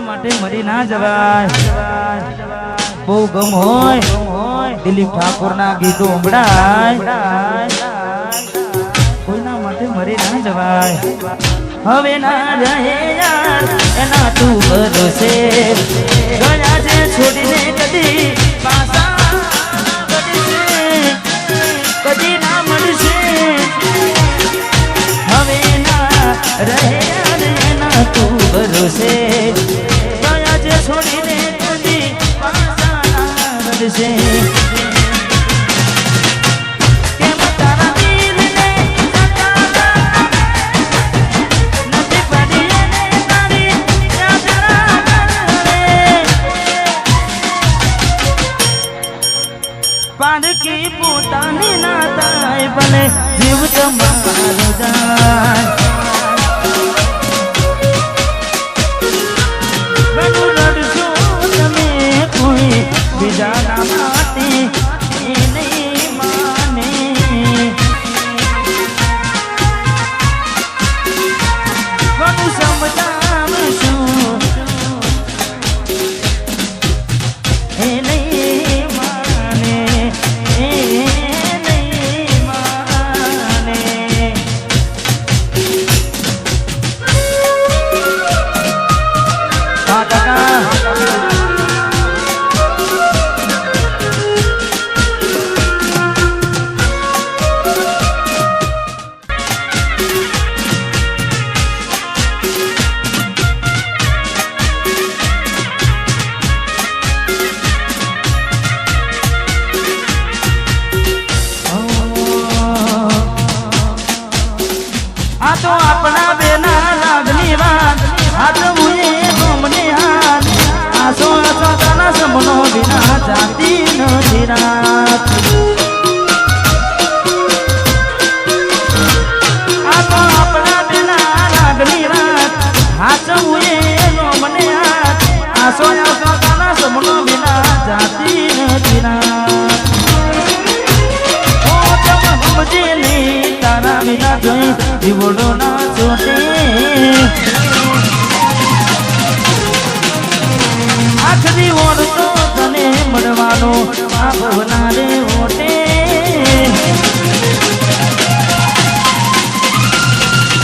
માટે મરી ના જવાય બહુ ગમ હોય દિલીપ ઠાકોર ના ગીતો સંભળાય કોઈના માટે મરી ના જવાય હવે ના રહે યાર એના તું ભરોસે ગયા છે છોડીને કદી પાછા કદી ના મળશે હવે ના રહે યાર એના તું ભરોસે ગયા છે છોડીને કદી પાછા ના મળશે પારકી પોતાની ના થાય ભલે જીવ તમારો જાય ઘણું રડશો તમે કોઈ બીજાના માટે એ નહીં માને ઘણું સમજાવશું એ નહીં તો આપણા બેના લાગની વાત હાથ મુએ ગમને હાથ આસો આસોના સમનો વિના જાતી નથી રાત આ તો આપણા બેના લાગની વાત હાથ મુએ ગમને હાથ આસો આસોના સમનો વિના જાતી નથી રાત ઓ તમ સમજે નહીં તારા વિના જોઈ જીવડો ના છોટે આખરી ઓર તો તને મળવાનો આ ભવના રે ઓટે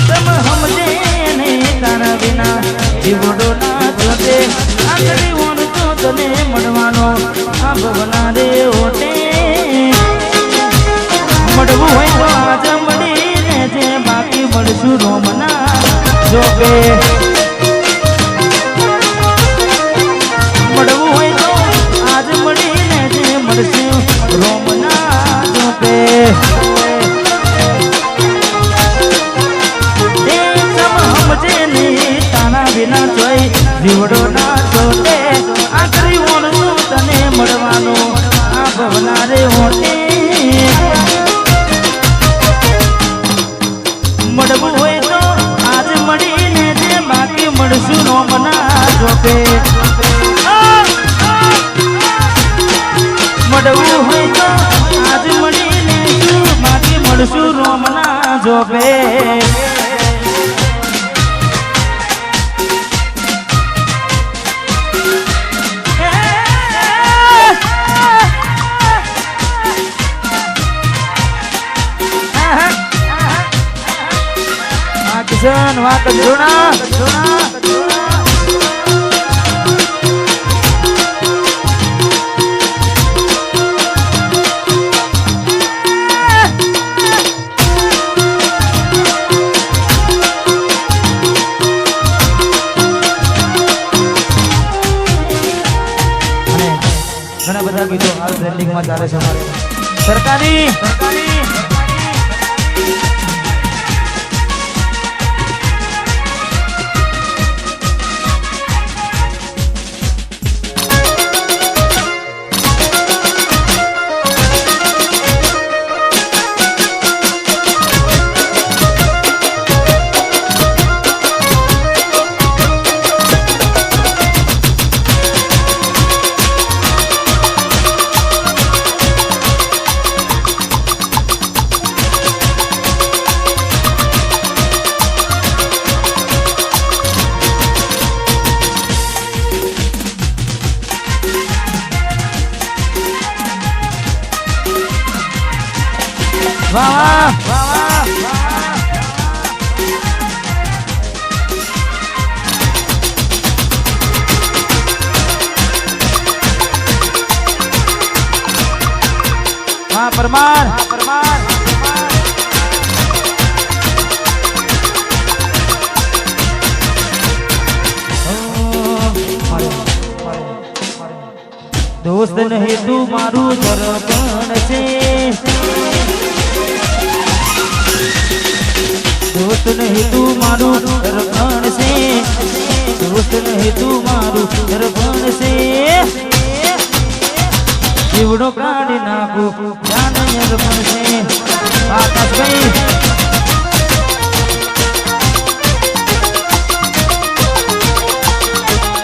તમ સમજે ને તારા વિના જીવડો ના છોટે આખરી ઓર તો તને મળવાનો આ ભવના રે ઓટે મળવું હોય તો આજ મળી જે બાકી મળશું રોમના જોકે મળવું હોય તો આજ મળીને જે મળશું રોમના જોકે સમજે નહીં તારા વિના જોઈ જીવડો ના જોતે આખરી ઓળશું તને મળવાનો આ ભવના રે હોતે મળવું હોય તો આજ મળીને જે બાકી મળશું રોમના જોપે મળવું હોય તો આજ મળીને બાકી મળશું રોમના જોપે કિશન વાક જોણા ઘણા બધા ગીતો હાલ ટ્રેન્ડિંગમાં ચાલે છે અમારે સરકારી વાહ વાહ હા પરમાર પરમાર દોસ્ત નહીં તું મારું દર્પણ છે દોસ્ત નહીં તું મારું દર્પણ છે દોસ્ત નહીં તું મારું દર્પણ છે જીવડો કાઢી નાખું જાન અર્પણ છે આકાશભાઈ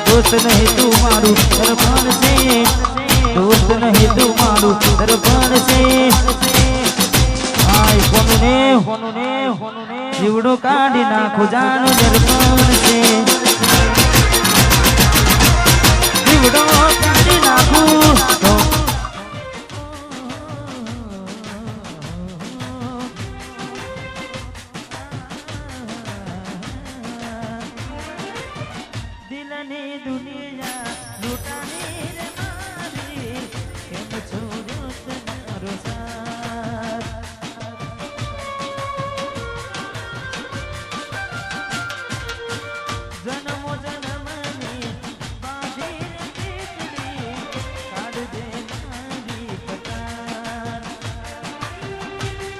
દોસ્ત નહીં તું મારું દર્પણ છે દોસ્ત નહીં તું મારું દર્પણ છે હાય કોનું ને જીવડો કાઢી નાખું જાન દર્પણ છે જીવડો કાઢી નાખું દિલની દુનિયા લૂંટાની રે મારી કેમ છોડ્યો તમારો સાથ જન્મો જન્મની બાંધી રે પીકડી કાઢ દે મારી પટાર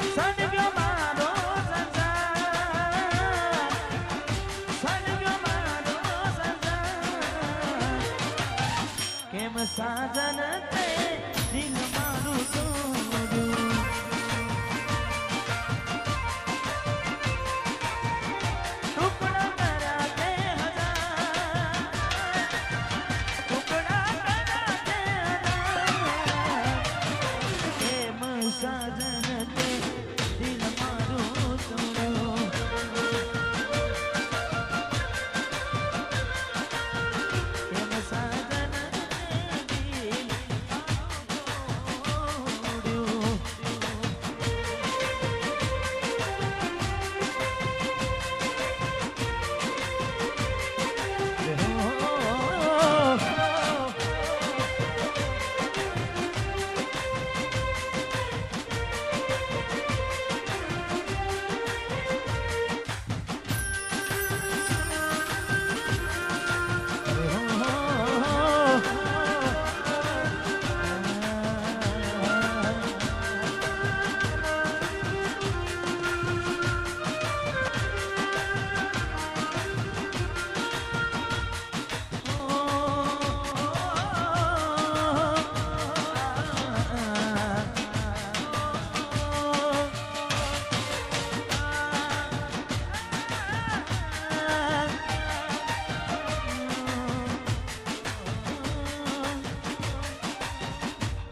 સડવ્યો મારો સંસાર સડવ્યો મારો કેમ સાજન તે દિલ મારું તોડ્યું ટુકડા કર્યા તે હજાર ટુકડા કર્યા તે હજાર કેમ સાજન તે દિલ મારું તોડ્યું કેમ સાજન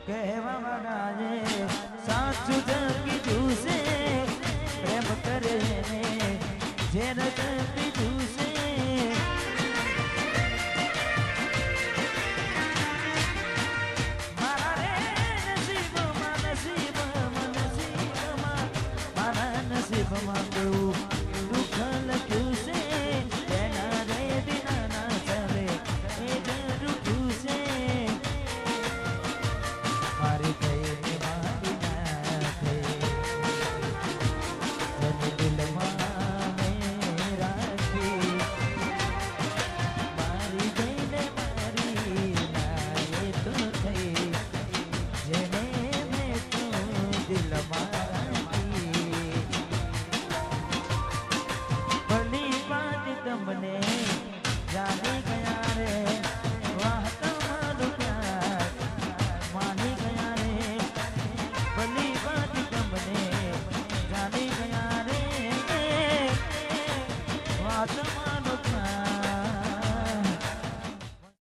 કહેવા માંગે સાચું